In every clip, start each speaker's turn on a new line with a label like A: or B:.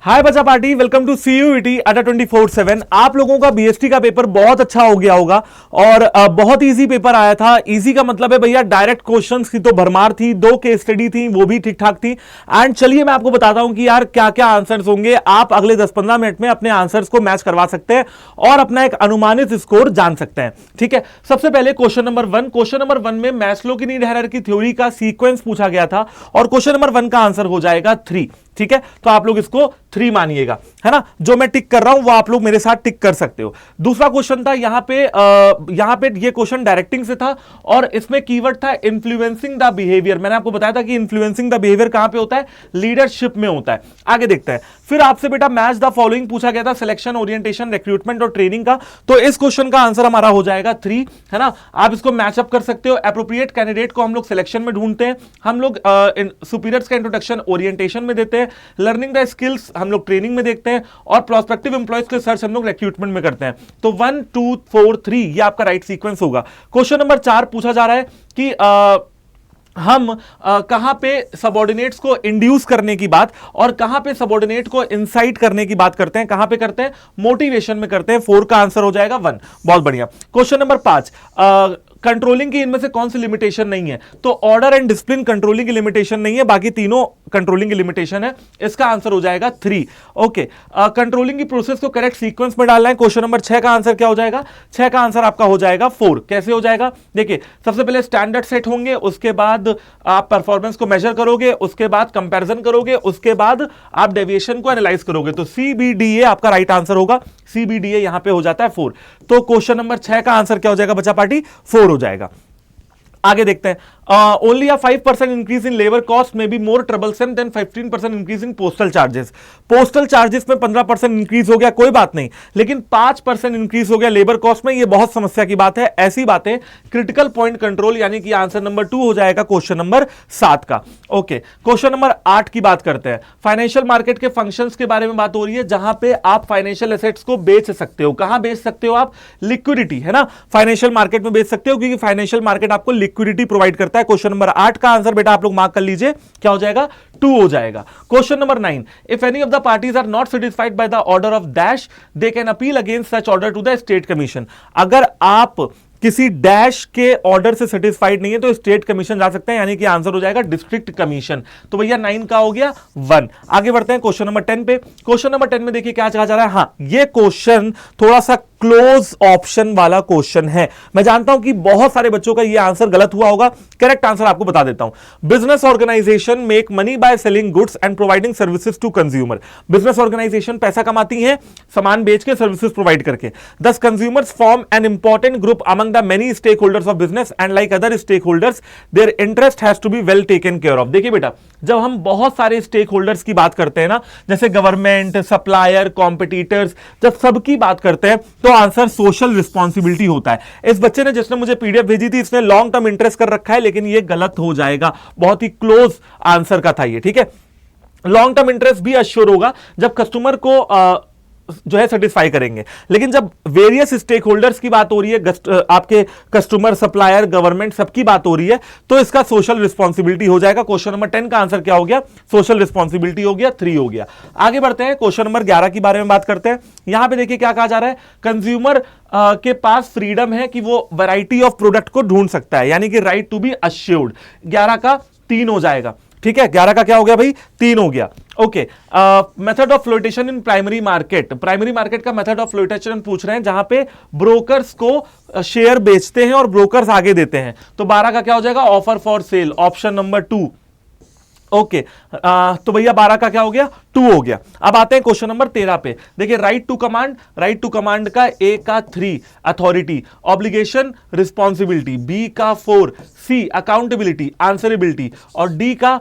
A: हाय बच्चा party, welcome to CUET अड्डा 24/7। आप लोगों का बीएसटी का पेपर बहुत अच्छा हो गया होगा और बहुत इजी पेपर आया था। इजी का मतलब है भैया डायरेक्ट क्वेश्चंस की तो भरमार थी, 2 केस स्टडी थी वो भी ठीक ठाक थी। एंड चलिए मैं आपको बताता हूं कि यार क्या क्या आंसर्स होंगे। आप अगले 10-15 मिनट में अपने आंसर्स को मैच करवा सकते हैं और अपना एक अनुमानित स्कोर जान सकते हैं। ठीक है, सबसे पहले क्वेश्चन नंबर 1। क्वेश्चन नंबर 1 में मैस्लो की नीड हायरार्की थ्योरी का सीक्वेंस पूछा गया था और क्वेश्चन नंबर 1 का आंसर हो जाएगा 3। ठीक है, तो आप लोग इसको 3 मानिएगा, है ना। जो मैं टिक कर रहा हूं वो आप लोग मेरे साथ टिक कर सकते हो। दूसरा क्वेश्चन था यहां पे ये क्वेश्चन डायरेक्टिंग से था और इसमें कीवर्ड था इन्फ्लुएंसिंग द बिहेवियर। मैंने आपको बताया था कि इन्फ्लुएंसिंग द बिहेवियर कहां पे होता है, लीडरशिप में होता है। आगे देखते हैं। फिर आपसे बेटा मैच द फॉलोइंग पूछा गया था, सिलेक्शन, ओरिएंटेशन, रिक्रूटमेंट और ट्रेनिंग का। तो इस क्वेश्चन का आंसर हमारा हो जाएगा 3, है ना। आप इसको मैचअप कर सकते हो। एप्रोप्रिएट कैंडिडेट को हम लोग सिलेक्शन में ढूंढते हैं, हम लोग सुपीरियर्स का इंट्रोडक्शन ओरिएंटेशन में देते हैं, लर्निंग द स्किल्स हम लोग ट्रेनिंग में देखते हैं और प्रोस्पेक्टिव एम्प्लॉयज के सर्च हम लोग रिक्रूटमेंट में करते हैं। तो 1 2 4 3 ये आपका राइट सीक्वेंस होगा। क्वेश्चन नंबर 4 पूछा जा रहा है कि हम कहां पे सबऑर्डिनेट्स को इंड्यूस करने की बात और कहां पे सबऑर्डिनेट को इंसाइट करने की बात करते हैं। कहां पे करते हैं, मोटिवेशन में करते हैं। 4 का आंसर हो जाएगा 1। बहुत बढ़िया। क्वेश्चन नंबर 5, कंट्रोलिंग की इनमें से कौन सी लिमिटेशन नहीं है। तो ऑर्डर एंड डिसिप्लिन कंट्रोलिंग की लिमिटेशन नहीं है, बाकी तीनों कंट्रोलिंग की लिमिटेशन है। इसका आंसर हो जाएगा 3। ओके, कंट्रोलिंग की प्रोसेस को करेक्ट सीक्वेंस में डालना है। क्वेश्चन नंबर 6 का आंसर क्या हो जाएगा, 6 का आंसर आपका हो जाएगा 4। कैसे हो जाएगा, देखिए सबसे पहले स्टैंडर्ड सेट होंगे, उसके बाद आप परफॉर्मेंस को मेजर करोगे, उसके बाद कंपैरिजन करोगे, उसके बाद आप डेविएशन को एनालाइज करोगे। तो CBDA आपका राइट आंसर होगा। CBDA यहां पे हो जाता है 4। तो क्वेश्चन नंबर 6 का आंसर क्या हो जाएगा बच्चा पार्टी, 4 हो जाएगा। आगे देखते हैं। Only a 5% increase in labour cost में be more troublesome than 15% increase in postal charges. Postal charges में 15% इंक्रीज हो गया, कोई बात नहीं, लेकिन 5% इंक्रीज हो गया लेबर कॉस्ट में, यह बहुत समस्या की बात है। ऐसी बातें क्रिटिकल पॉइंट कंट्रोल, यानी कि आंसर नंबर 2 हो जाएगा क्वेश्चन नंबर 7 का। ओके, क्वेश्चन नंबर 8 की बात करते हैं। फाइनेंशियल मार्केट के फंक्शंस के बारे में बात हो रही है, जहां पे आप फाइनेंशियल एसेट्स को बेच सकते हो। कहां बेच सकते हो आप, लिक्विडिटी, है ना, फाइनेंशियल मार्केट में बेच सकते हो क्योंकि फाइनेंशियल मार्केट आपको लिक्विडिटी प्रोवाइड करता है। क्वेश्चन नंबर 8 का आंसर बेटा आप लोग मार्क कर लीजिए, क्या हो जाएगा, 2 हो जाएगा। Question number 9, if any of the parties are not satisfied by the order of dash they can appeal against such order to the state commission. अगर आप किसी डैश के ऑर्डर से सेटिस्फाइड नहीं है तो स्टेट कमीशन जा सकते हैं, यानी कि आंसर हो जाएगा डिस्ट्रिक्ट कमीशन। तो भैया 9 का हो गया 1। आगे बढ़ते हैं क्वेश्चन नंबर 10 पे। क्वेश्चन नंबर 10 में देखिए क्या कहा जा रहा है। हाँ, ये क्वेश्चन थोड़ा सा क्लोज ऑप्शन वाला क्वेश्चन है। मैं जानता हूं कि बहुत सारे बच्चों का ये आंसर गलत हुआ होगा। करेक्ट आंसर आपको बता देता हूं। Business organisation make money by selling goods and providing services to consumer. Business organisation पैसा कमाती है सामान बेच के, सर्विसेज प्रोवाइड करके। दस consumers form an important group among the many stakeholders of business and like other stakeholders their interest has to be well taken care of। देखिए बेटा, जब हम बहुत सारे स्टेक होल्डर्स की बात करते हैं ना, जैसे गवर्नमेंट, सप्लायर, कॉम्पिटिटर्स, जब सबकी बात करते हैं तो आंसर सोशल रिस्पॉन्सिबिलिटी होता है। इस बच्चे ने जिसने मुझे पीडीएफ भेजी थी, इसने लॉन्ग टर्म इंटरेस्ट कर रखा है, लेकिन ये गलत हो जाएगा। बहुत ही क्लोज आंसर का था ये। ठीक है, लॉन्ग टर्म इंटरेस्ट भी अश्योर होगा जब कस्टमर को जो है सेटिस्फाई करेंगे, लेकिन जब वेरियस स्टेक होल्डर्स की बात हो रही है, आपके कस्टमर, सप्लायर, गवर्नमेंट, सबकी बात हो रही है, तो इसका सोशल रिस्पॉन्सिबिलिटी हो जाएगा। क्वेश्चन नंबर 10 का आंसर क्या हो गया, सोशल रिस्पॉन्सिबिलिटी हो गया, 3 हो गया। आगे बढ़ते हैं, क्वेश्चन नंबर 11 के बारे में बात करते हैं। यहां पे देखिए क्या कहा जा रहा है, कंज्यूमर के पास फ्रीडम है कि वो वैरायटी ऑफ प्रोडक्ट को ढूंढ सकता है, यानी कि राइट टू बी अश्योर्ड। 11 का 3 हो जाएगा। ठीक है, 11 का क्या हो गया भाई, 3 हो गया। Okay, method of flotation in primary market. Primary market का मेथड ऑफ फ्लोटेशन पूछ रहे हैं, जहां पे ब्रोकर्स को शेयर बेचते हैं और ब्रोकर्स आगे देते हैं। तो 12 का क्या हो जाएगा, offer for sale, option number 2। Okay, तो भैया 12 का क्या हो गया, 2 हो गया। अब आते हैं क्वेश्चन नंबर 13 पे। देखिए right to command, right to command का A का 3 अथॉरिटी, ऑब्लिगेशन रिस्पॉन्सिबिलिटी, B का 4, C अकाउंटेबिलिटी आंसरेबिलिटी और D का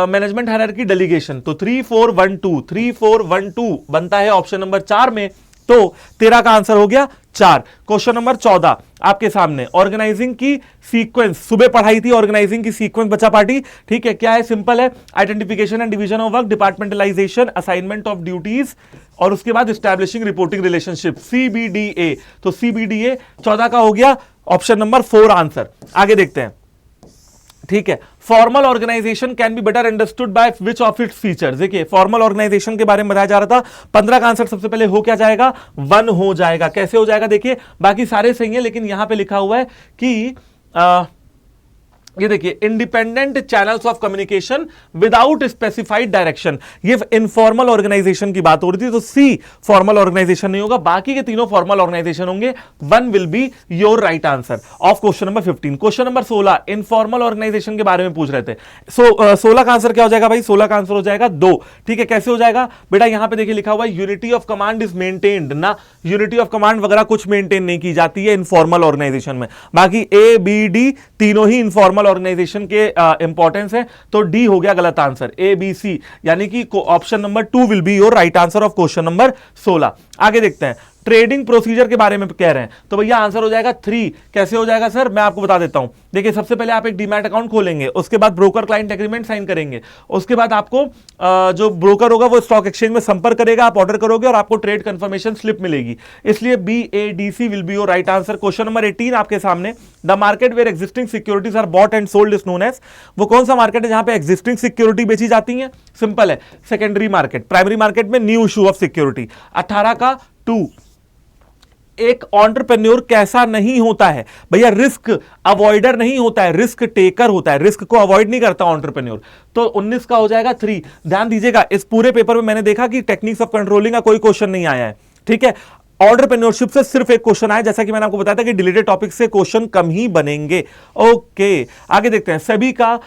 A: मैनेजमेंट हायरार्की डेलीगेशन। तो 3 4 1 2 3 4 1 2 बनता है ऑप्शन नंबर 4 में। तो 13 का आंसर हो गया 4। क्वेश्चन नंबर 14 आपके सामने, ऑर्गेनाइजिंग की सीक्वेंस। सुबह पढ़ाई थी ऑर्गेनाइजिंग की सीक्वेंस बच्चा पार्टी। ठीक है, क्या है, सिंपल है, identification and division of work, departmentalisation, assignment of duties और उसके बाद एस्टैब्लिशिंग रिपोर्टिंग रिलेशनशिप, CBDA। तो CBDA 14 का हो गया ऑप्शन नंबर 4 आंसर। आगे देखते हैं। ठीक है। Formal organisation can be better understood by which of its features. देखिए फॉर्मल ऑर्गेनाइजेशन के बारे में बताया जा रहा था। 15 का आंसर सबसे पहले हो क्या जाएगा, 1 हो जाएगा। कैसे हो जाएगा, देखिए बाकी सारे सही है, लेकिन यहां पे लिखा हुआ है कि ये देखिए independent channels of communication without specified direction, ये इनफॉर्मल ऑर्गेनाइजेशन की बात हो रही थी, तो सी फॉर्मल ऑर्गेनाइजेशन नहीं होगा, बाकी के तीनों फॉर्मल ऑर्गेनाइजेशन होंगे। 1 will be your right answer of question number 15। Question number 16 informal organisation के बारे में पूछ रहे थे। 16 का आंसर क्या हो जाएगा भाई, 16 का आंसर हो जाएगा 2। ठीक है, कैसे हो जाएगा बेटा, यहां पे देखिए लिखा हुआ है unity of command is maintained ना, यूनिटी ऑफ कमांड वगैरह कुछ मेंटेन नहीं की जाती है इनफॉर्मल ऑर्गेनाइजेशन में। बाकी ए बी डी तीनों ही इनफॉर्मल ऑर्गेनाइजेशन के इंपॉर्टेंस है, तो डी हो गया गलत आंसर, ए बी सी, यानी कि option number 2 will be your right answer of question number 16। आगे देखते हैं, ट्रेडिंग प्रोसीजर के बारे में कह रहे हैं, तो भैया आंसर हो जाएगा 3। कैसे हो जाएगा सर, मैं आपको बता देता हूं। देखिए सबसे पहले आप एक डीमैट अकाउंट खोलेंगे, उसके बाद ब्रोकर क्लाइंट एग्रीमेंट साइन करेंगे, उसके बाद आपको जो ब्रोकर होगा वो स्टॉक एक्सचेंज में संपर्क करेगा, आप ऑर्डर करोगे और आपको ट्रेड कंफर्मेशन स्लिप मिलेगी। इसलिए BADC will be your right answer. Question number 18 आपके सामने, the market where existing securities are bought and sold is known as, वो कौन सा मार्केट है जहां पे एग्जिस्टिंग सिक्योरिटी बेची जाती है, सिंपल है सेकेंडरी मार्केट। प्राइमरी मार्केट में न्यू इशू ऑफ सिक्योरिटी। 18 का 2, एक एंटरप्रेन्योर कैसा नहीं होता है भैया, रिस्क अवॉइडर नहीं होता है, रिस्क टेकर होता है, रिस्क को अवॉइड नहीं करता एंटरप्रेन्योर। तो 19 का हो जाएगा 3। ध्यान दीजिएगा इस पूरे पेपर में मैंने देखा कि टेक्निक्स ऑफ कंट्रोलिंग का कोई क्वेश्चन नहीं आया है, ठीक है। एंटरप्रेन्योरशिप से सिर्फ एक क्वेश्चन आया, जैसा कि मैंने आपको बताया था कि डिलीटेड टॉपिक से क्वेश्चन कम ही बनेंगे। ओके आगे देखते हैं, सभी का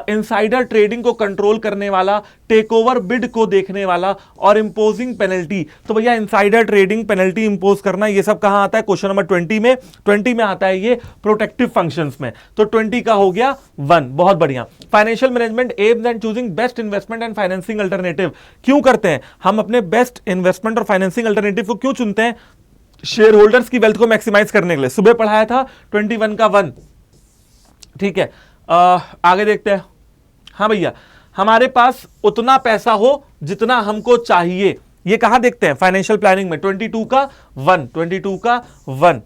A: इनसाइडर ट्रेडिंग को कंट्रोल करने वाला, टेक ओवर बिड को देखने वाला और इंपोजिंग पेनल्टी। तो भैया इनसाइडर ट्रेडिंग पेनल्टी इंपोज करना, ये सब कहां आता है, क्वेश्चन नंबर 20 में। 20 में आता है ये प्रोटेक्टिव फंक्शंस में, तो 20 का हो गया 1। बहुत बढ़िया। Financial management AIIMS and choosing best investment and financing alternative, क्यों करते हैं हम अपने बेस्ट इन्वेस्टमेंट और फाइनेंसिंग अल्टरनेटिव को क्यों चुनते हैं, शेयर होल्डर्स की वेल्थ को मैक्सिमाइज करने के लिए। सुबह पढ़ाया था 21 का 1, ठीक है। आगे देखते हैं, हाँ भैया हमारे पास उतना पैसा हो जितना हमको चाहिए, ये कहां देखते हैं, फाइनेंशियल प्लानिंग में। 22 का 1, 22 का 1।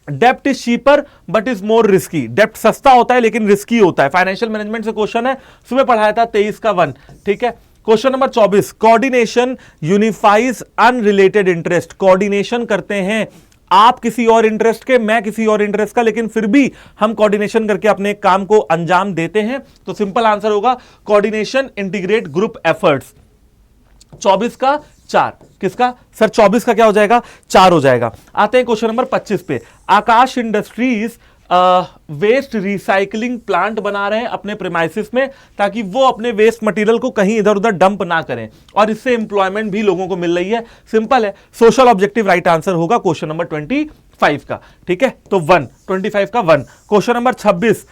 A: डेप्ट is cheaper but is more risky, डेप्ट सस्ता होता है लेकिन रिस्की होता है, फाइनेंशियल मैनेजमेंट से क्वेश्चन है, सुबह पढ़ाया था 23 का 1, ठीक है। Question number 24, coordination unifies unrelated interest, coordination करते हैं आप किसी और इंटरेस्ट के, मैं किसी और इंटरेस्ट का, लेकिन फिर भी हम कोऑर्डिनेशन करके अपने काम को अंजाम देते हैं, तो सिंपल आंसर होगा कोऑर्डिनेशन इंटीग्रेट ग्रुप एफर्ट्स। 24 का 4, किसका सर, 24 का क्या हो जाएगा, 4 हो जाएगा। आते हैं क्वेश्चन नंबर 25 पे, आकाश इंडस्ट्रीज वेस्ट रिसाइकलिंग प्लांट बना रहे हैं अपने प्रीमाइसिस में, ताकि वो अपने वेस्ट मटेरियल को कहीं इधर उधर डंप ना करें, और इससे एम्प्लॉयमेंट भी लोगों को मिल रही है। सिंपल है, सोशल ऑब्जेक्टिव राइट आंसर होगा क्वेश्चन नंबर 25 का, ठीक है। तो 1, 25 का 1। क्वेश्चन नंबर 26,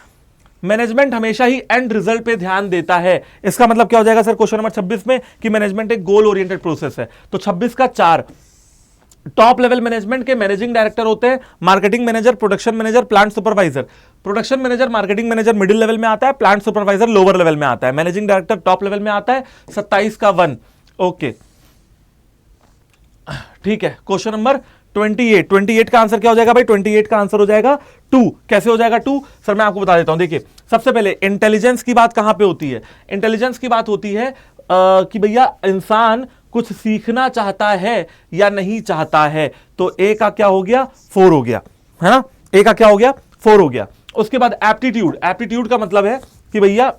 A: मैनेजमेंट हमेशा ही एंड रिजल्ट पे ध्यान देता है, इसका मतलब क्या हो जाएगा सर क्वेश्चन नंबर 26 में, कि मैनेजमेंट एक गोल ओरिएंटेड प्रोसेस है, तो 26 का 4। टॉप लेवल मैनेजमेंट के मैनेजिंग डायरेक्टर होते हैं marketing manager, production manager, plant supervisor. Production manager, marketing manager middle level में आता है, प्लांट सुपरवाइजर लोअर लेवल में आता है, मैनेजिंग डायरेक्टर टॉप लेवल में आता है। 27 का 1, ओके ठीक है। क्वेश्चन नंबर 28 का आंसर क्या हो जाएगा भाई, 28 का आंसर हो जाएगा 2। कैसे हो जाएगा 2 सर, मैं आपको बता देता हूं। देखिए सबसे पहले इंटेलिजेंस की बात कहां पे होती है, इंटेलिजेंस की बात होती है कि भैया इंसान कुछ सीखना चाहता है या नहीं चाहता है, तो ए का क्या हो गया, 4 हो गया, है ना, ए का क्या हो गया, 4 हो गया। उसके बाद एप्टीट्यूड, एप्टीट्यूड का मतलब है कि भैया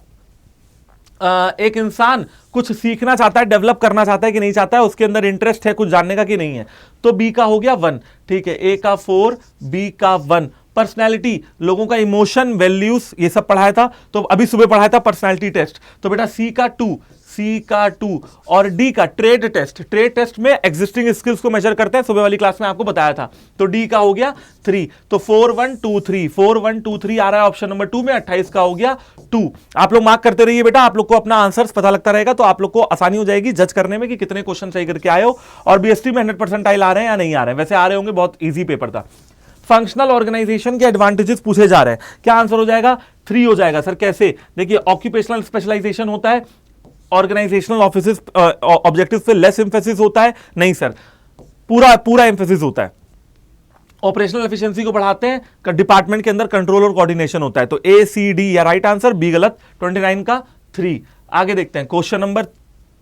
A: एक इंसान कुछ सीखना चाहता है, डेवलप करना चाहता है कि नहीं चाहता है, उसके अंदर इंटरेस्ट है कुछ जानने का कि नहीं है, तो बी का हो गया 1, ठीक है। ए का 4, बी का 1। पर्सनैलिटी, लोगों का इमोशन, वैल्यूज, ये सब पढ़ाया था, तो अभी सुबह पढ़ाया था पर्सनैलिटी टेस्ट, तो बेटा सी का 2 और डी का ट्रेड टेस्ट। ट्रेड टेस्ट में एग्जिस्टिंग स्किल्स को मेजर करते हैं, सुबह वाली क्लास में आपको बताया था, तो डी का हो गया 3। तो 4 1 2 3, 4 1 2 3 आ रहा है ऑप्शन नंबर 2 में। 28 का हो गया 2। आप लोग मार्क करते रहिए बेटा, आप लोग को अपना आंसर्स पता लगता रहेगा, तो आप लोग को आसानी हो जाएगी जज करने में कि कितने क्वेश्चन सही करके आए हो, और बीएसटी में 100% आ रहे हैं या नहीं आ रहे हैं। वैसे आ रहे होंगे, बहुत ईजी पेपर था। फंक्शनल ऑर्गेनाइजेशन के एडवांटेजेस पूछे जा रहे हैं, क्या आंसर हो जाएगा, 3 हो जाएगा सर। कैसे, देखिए ऑक्यूपेशनल स्पेशलाइजेशन होता है, ऑर्गेनाइजेशनल ऑफिसेस ऑब्जेक्टिव्स पे लेस एम्फेसिस होता है, नहीं सर, पूरा एम्फेसिस होता है। ऑपरेशनल एफिशिएंसी को बढ़ाते हैं, डिपार्टमेंट के अंदर कंट्रोल और कोऑर्डिनेशन होता है। तो ए सी डी या राइट आंसर, बी गलत, 29 का 3। आगे देखते हैं क्वेश्चन नंबर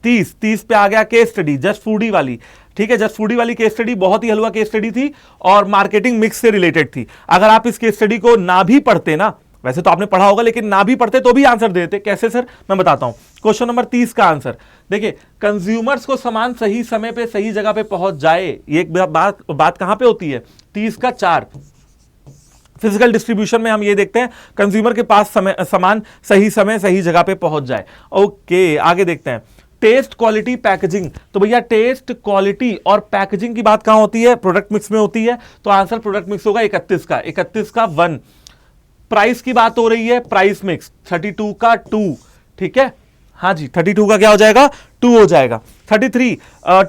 A: 30 पे आ गया केस स्टडी जस्ट फूडी वाली। ठीक है, जस्ट फूडी वाली केस स्टडी बहुत ही हलवा केस स्टडी थी और मार्केटिंग मिक्स से रिलेटेड थी। अगर आप इस केस स्टडी को ना भी पढ़ते ना, वैसे तो आपने पढ़ा होगा, लेकिन ना भी पढ़ते तो भी आंसर देते। कैसे सर, मैं बताता हूं। क्वेश्चन नंबर 30 का आंसर देखिए, कंज्यूमर्स को सामान सही समय पे सही जगह पे पहुंच जाए, ये एक बात कहां पे होती है, 30 का 4। फिजिकल डिस्ट्रीब्यूशन में हम ये देखते हैं कंज्यूमर के पास सामान सही समय सही जगह पे पहुंच जाए। ओके, आगे देखते हैं टेस्ट, क्वालिटी, पैकेजिंग। तो भैया टेस्ट, क्वालिटी और पैकेजिंग की बात कहां होती है, प्रोडक्ट मिक्स में होती है। तो आंसर प्रोडक्ट मिक्स होगा 31 का 1। प्राइस की बात हो रही है, प्राइस मिक्स 32 का 2। ठीक है, हाँ जी, 32 का क्या हो जाएगा, 2 हो जाएगा। 33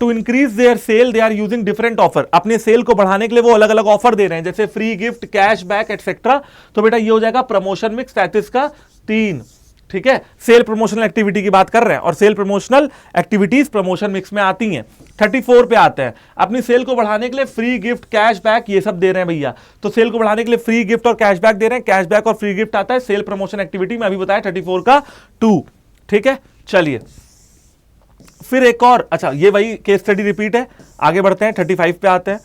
A: to increase their sale they are using different offer. अपने सेल को बढ़ाने के लिए वो अलग अलग ऑफर दे रहे हैं, जैसे free gift, cash back etcetera. तो बेटा ये हो जाएगा प्रमोशन मिक्स 33 का 3। ठीक है, सेल प्रमोशनल एक्टिविटी की बात कर रहे हैं और sale promotional activities promotion mix में आती हैं। 34 पे आते हैं, अपनी सेल को बढ़ाने के लिए फ्री गिफ्ट, कैश बैक ये सब दे रहे हैं भैया। तो सेल को बढ़ाने के लिए फ्री गिफ्ट और कैश बैक दे रहे हैं, कैश बैक और फ्री गिफ्ट आता है सेल प्रमोशन एक्टिविटी में, अभी बताया 34 का 2। ठीक है, चलिए फिर एक और, अच्छा ये वही केस स्टडी रिपीट है। आगे बढ़ते हैं, 35 पे आते हैं।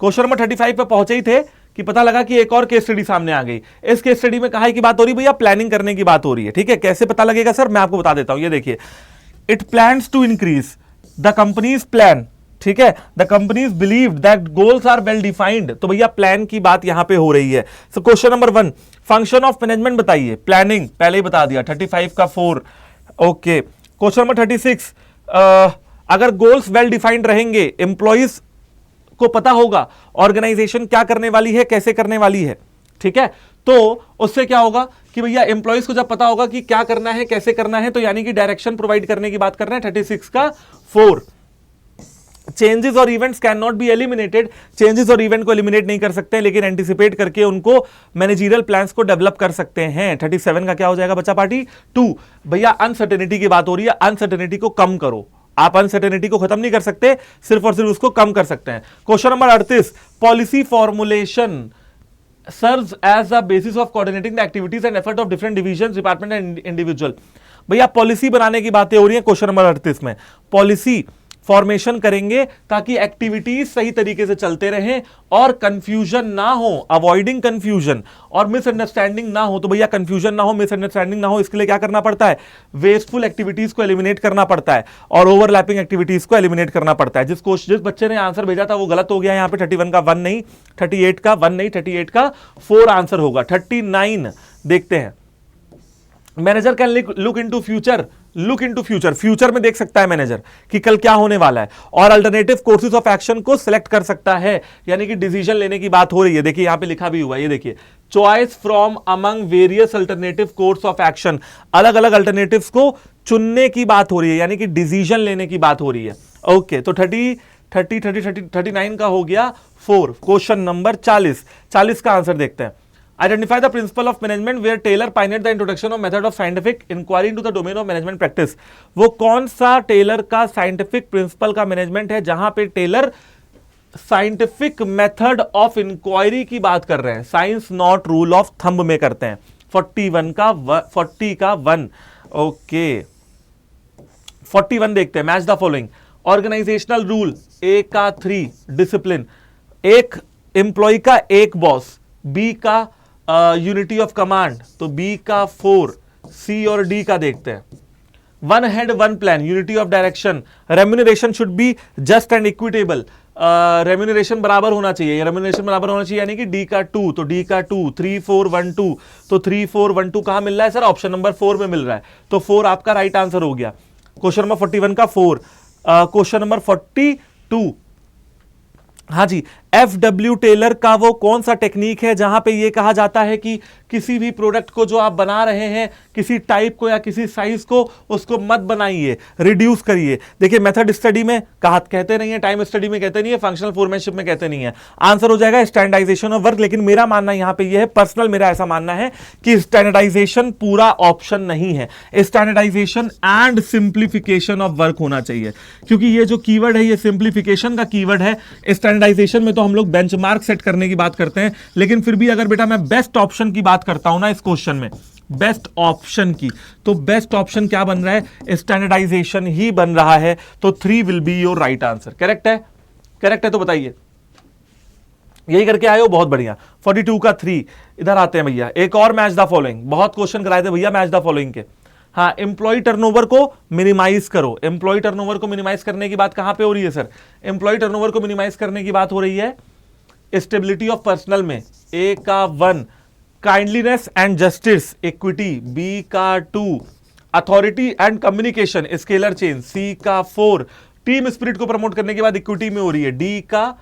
A: क्वेश्चन नंबर 35 पे पहुंचे ही थे कि पता लगा कि एक और केस स्टडी सामने आ गई। इस केस स्टडी में कहा की बात हो रही भैया, प्लानिंग करने की बात हो रही है। ठीक है, कैसे पता लगेगा सर, मैं आपको बता देता हूं। ये देखिए, it plans to increase the companies plan. ठीक है, the companies believe that goals are well defined. तो भैया प्लान की बात यहां पे हो रही है। So question number 1, function of management बताइए। प्लानिंग पहले ही बता दिया, 35 का 4। ओके, क्वेश्चन नंबर 36, अगर गोल्स वेल डिफाइंड रहेंगे, एम्प्लॉइज को पता होगा ऑर्गेनाइजेशन क्या करने वाली है, कैसे करने वाली है। ठीक है, तो उससे क्या होगा कि भैया एम्प्लॉइज को जब पता होगा कि क्या करना है, कैसे करना है, तो यानी कि डायरेक्शन प्रोवाइड करने की बात कर रहे हैं। 36 का 4। चेंजेस और events can not be eliminated. Changes और इवेंट को एलिमिनेट नहीं कर सकते, लेकिन एंटिसिपेट करके उनको मैनेजरियल प्लान्स को डेवलप कर सकते हैं। 37 का क्या हो जाएगा बच्चा पार्टी, 2। भैया अनसर्टेनिटी की बात हो रही है, अनसर्टेनिटी को कम करो। आप अनसर्टेनिटी को खत्म नहीं कर सकते, सिर्फ और सिर्फ उसको कम कर सकते हैं। Question number 38, policy formulation serves as a basis of coordinating the activities and effort of different divisions, department and individual। भैया पॉलिसी बनाने की बातें हो रही है क्वेश्चन नंबर 38 में। पॉलिसी फॉर्मेशन करेंगे ताकि एक्टिविटीज सही तरीके से चलते रहें और कंफ्यूजन ना हो, अवॉइडिंग कंफ्यूजन और मिसअंडरस्टैंडिंग ना हो। तो भैया कंफ्यूजन ना हो, मिसअंडरस्टैंडिंग ना हो, इसके लिए क्या करना पड़ता है, वेस्टफुल एक्टिविटीज को एलिमिनेट करना पड़ता है और ओवरलैपिंग एक्टिविटीज को एलिमिनेट करना पड़ता है। जिस बच्चे ने आंसर भेजा था वो गलत हो गया यहाँ पे, 31 का 1 नहीं, 38 का 1 नहीं, 38 का 4 आंसर होगा। 39 देखते हैं, manager can look into future. Look into future, future में देख सकता है मैनेजर कि कल क्या होने वाला है और अल्टरनेटिव कोर्सेज ऑफ एक्शन को सिलेक्ट कर सकता है, यानी कि डिसीजन लेने की बात हो रही है। देखिए यहां पे लिखा भी हुआ है, ये देखिए, choice from among various alternative course of action. अलग अलग अल्टरनेटिव्स को चुनने की बात हो रही है, यानी कि डिसीजन लेने की बात हो रही है। ओके, तो 39 का हो गया 4। क्वेश्चन नंबर 40 का आंसर देखते हैं। Identify the principle of management where Taylor pioneered the introduction of method of scientific inquiry into the domain of management practice। वो कौन सा टेलर का साइंटिफिक प्रिंसिपल का मैनेजमेंट है जहां पे Taylor scientific method of inquiry की बात कर रहे हैं, science not rule of thumb में करते हैं। 40 का 1। ओके, 41 देखते हैं, match the following. Organisational rule, A का 3, डिसिप्लिन, एक एम्प्लॉय का एक बॉस, बी का यूनिटी ऑफ कमांड, तो बी का 4, सी और डी का देखते हैं। One head one plan, unity of direction, remuneration should be just and equitable. Remuneration बराबर होना चाहिए, रेम्यूनरेशन बराबर होना चाहिए, यानी कि डी का 2, तो डी का 2, 3 4 1 2, तो 3 4 1 2 कहां मिल रहा है सर, ऑप्शन नंबर 4 में मिल रहा है, तो 4 आपका राइट आंसर हो गया। क्वेश्चन नंबर 41 का 4। क्वेश्चन नंबर 42, हाँ जी, FW टेलर का वो कौन सा टेक्निक है जहां पे ये कहा जाता है कि किसी भी प्रोडक्ट को जो आप बना रहे हैं, किसी टाइप को या किसी साइज को, उसको मत बनाइए, रिड्यूस करिए। देखिए मेथड स्टडी में कहते नहीं है, टाइम स्टडी में कहते नहीं है, फंक्शनल फोरमैनशिप में कहते नहीं है। आंसर हो जाएगा स्टैंडर्डाइजेशन ऑफ वर्क। लेकिन मेरा मानना यहां पे ये है, पर्सनल मेरा ऐसा मानना है कि स्टैंडर्डाइजेशन पूरा ऑप्शन नहीं है, standardisation and simplification of work होना चाहिए, क्योंकि ये जो कीवर्ड है ये सिंप्लीफिकेशन का कीवर्ड है, स्टैंडर्डाइजेशन में तो हम लोग बेंचमार्क सेट करने की बात करते हैं, लेकिन फिर भी अगर बेटा मैं बेस्ट ऑप्शन की बात करता हूं ना इस क्वेश्चन में, बेस्ट ऑप्शन की, तो बेस्ट ऑप्शन क्या बन रहा है, स्टैंडर्डाइजेशन ही बन रहा है। तो 3 will be your right answer. Correct है? करेक्ट है तो बताइए। यही करके आए हो, बहुत बढ़िया। 42 का 3। इधर आते हैं भैया, एक और मैच द फॉलोइंग, बहुत क्वेश्चन कराए थे भैया मैच द फॉलोइंग के। हाँ, एम्प्लॉय टर्नओवर को मिनिमाइज करो। एम्प्लॉय टर्नओवर को मिनिमाइज करने की बात कहां पे हो रही है सर? एम्प्लॉय टर्नओवर को मिनिमाइज करने की बात हो रही है स्टेबिलिटी ऑफ पर्सनल में। ए का 1, kindliness and justice equity, B का 2, authority and communication scalar chain, C का 4, टीम स्पिरिट को प्रमोट करने के बाद इक्विटी में हो रही है, डी का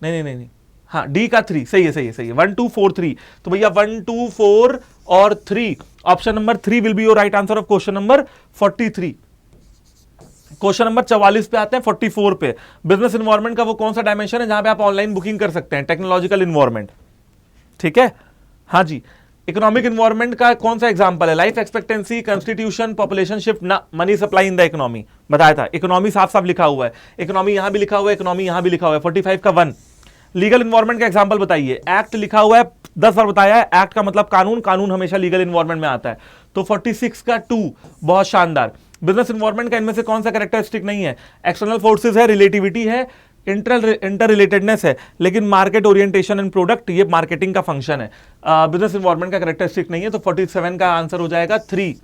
A: नहीं, हाँ डी का 3। सही है 1 2 4 3। तो भैया 1 2 4 और 3, option number 3 will be your right answer of question number 43। Question number 44 पे आते हैं, 44 पे। बिजनेस इन्वायरमेंट का वो कौन सा डायमेंशन है जहां पे आप ऑनलाइन बुकिंग कर सकते हैं? Technological environment. ठीक है, हाँ जी। इकोनॉमिक इन्वायरमेंट का कौन सा एग्जांपल है? Life expectancy, constitution, population shift, ना money supply in the economy. बताया था, इकोनॉमी साफ साफ लिखा हुआ है, इकोनॉमी यहां भी लिखा हुआ है, इकोनॉमी यहां भी लिखा हुआ है। 45 का 1। लीगल इन्वायरमेंट का एग्जांपल बताइए। एक्ट लिखा हुआ है, 10 बार बताया है, एक्ट का मतलब कानून, कानून हमेशा लीगल इन्वायरमेंट में आता है। तो 46 का 2, बहुत शानदार। बिजनेस इन्वायरमेंट का इनमें से कौन सा कैरेक्टरिस्टिक नहीं है? एक्सटर्नल फोर्सेस है, रिलेटिविटी है, इंटर रिलेटेडनेस है, लेकिन मार्केट ओरिएंटेशन एंड प्रोडक्ट, ये मार्केटिंग का फंक्शन है। बिजनेस इन्वायरमेंट का कैरेक्टरिस्टिक नहीं है, तो 47 का आंसर हो जाएगा 3।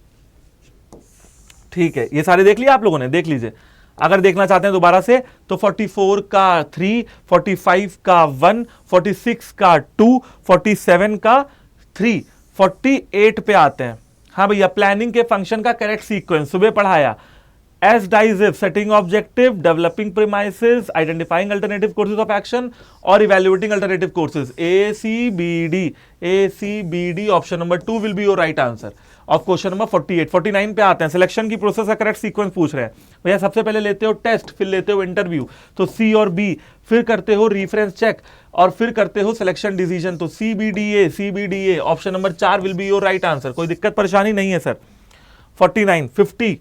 A: ठीक है, ये सारे देख लिए आप लोगों ने? देख लीजिए, अगर देखना चाहते हैं दोबारा से तो 44 का 3, 45 का 1, 46 का 2, 47 का 3, 48 पे आते हैं। हाँ भैया, प्लानिंग के फंक्शन का करेक्ट सीक्वेंस सुबह पढ़ाया। एस डाइजिव, setting objective, developing premises, identifying alternative courses of action और evaluating alternative courses. ACBD option number 2 will be your right answer of question number 48। 49 पे आते हैं, सिलेक्शन की प्रोसेस का करेक्ट सीक्वेंस पूछ रहे हैं भैया। सबसे पहले लेते हो टेस्ट, फिर लेते हो इंटरव्यू, तो सी और बी, फिर करते हो रेफरेंस चेक और फिर करते हो सिलेक्शन डिसीजन। तो CBDA option number 4 will be your right answer. कोई दिक्कत परेशानी नहीं है sir. 49, 50,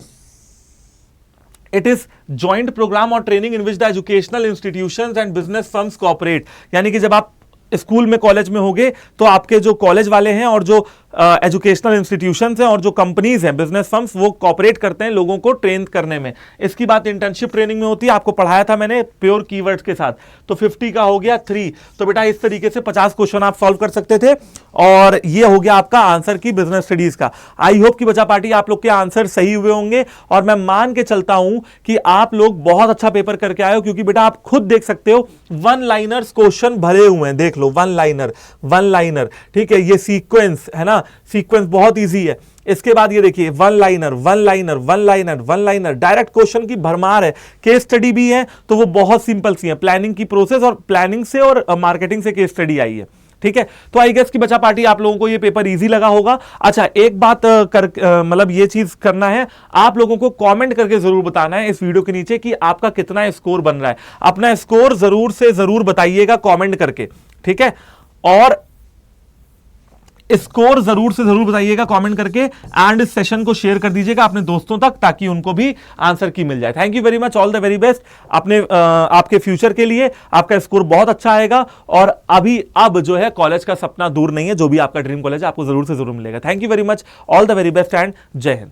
A: it is joint programme और training in which the educational institutions and business firms cooperate. यानी कि जब आप स्कूल में, कॉलेज में होगे तो आपके जो कॉलेज वाले हैं और जो एजुकेशनल इंस्टीट्यूशंस हैं और जो कंपनीज हैं, बिजनेस फर्म्स, वो कॉपरेट करते हैं लोगों को ट्रेन करने में। इसकी बात इंटर्नशिप ट्रेनिंग में होती है, आपको पढ़ाया था मैंने प्योर कीवर्ड्स के साथ। तो 50 का हो गया 3। तो बेटा इस तरीके से 50 क्वेश्चन आप सॉल्व कर सकते थे और ये हो गया आपका आंसर की बिजनेस स्टडीज का। आई होप कि बच्चा पार्टी आप लोग के आंसर सही हुए होंगे और मैं मान के चलता हूं कि आप लोग बहुत अच्छा पेपर करके आए हो, क्योंकि बेटा आप खुद देख सकते हो 1 लाइनर्स क्वेश्चन भरे हुए हैं। देख लो, 1 लाइनर, ठीक है। ये सीक्वेंस है ना, सीक्वेंस बहुत इजी है। इसके बाद ये देखिए 1 लाइनर, डायरेक्ट क्वेश्चन की भरमार है। केस स्टडी भी है तो वो बहुत सिंपल सी है, प्लानिंग की प्रोसेस और प्लानिंग से और मार्केटिंग से केस स्टडी आई है। ठीक है, तो आई गेस कि बच्चा पार्टी आप लोगों को ये पेपर इजी लगा होगा। अच्छा, एक बात मतलब ये चीज करना है, आप लोगों को कमेंट करके जरूर बताना है इस वीडियो के नीचे कि आपका कितना स्कोर बन रहा है। अपना स्कोर जरूर से जरूर बताइएगा कमेंट करके, ठीक है। और स्कोर जरूर से जरूर बताइएगा कमेंट करके, एंड इस सेशन को शेयर कर दीजिएगा अपने दोस्तों तक ताकि उनको भी आंसर की मिल जाए। Thank you very much, all the very best अपने आपके फ्यूचर के लिए। आपका स्कोर बहुत अच्छा आएगा और अब जो है कॉलेज का सपना दूर नहीं है, जो भी आपका ड्रीम कॉलेज है आपको जरूर से जरूर मिलेगा। Thank you very much, all the very best and जय हिंद।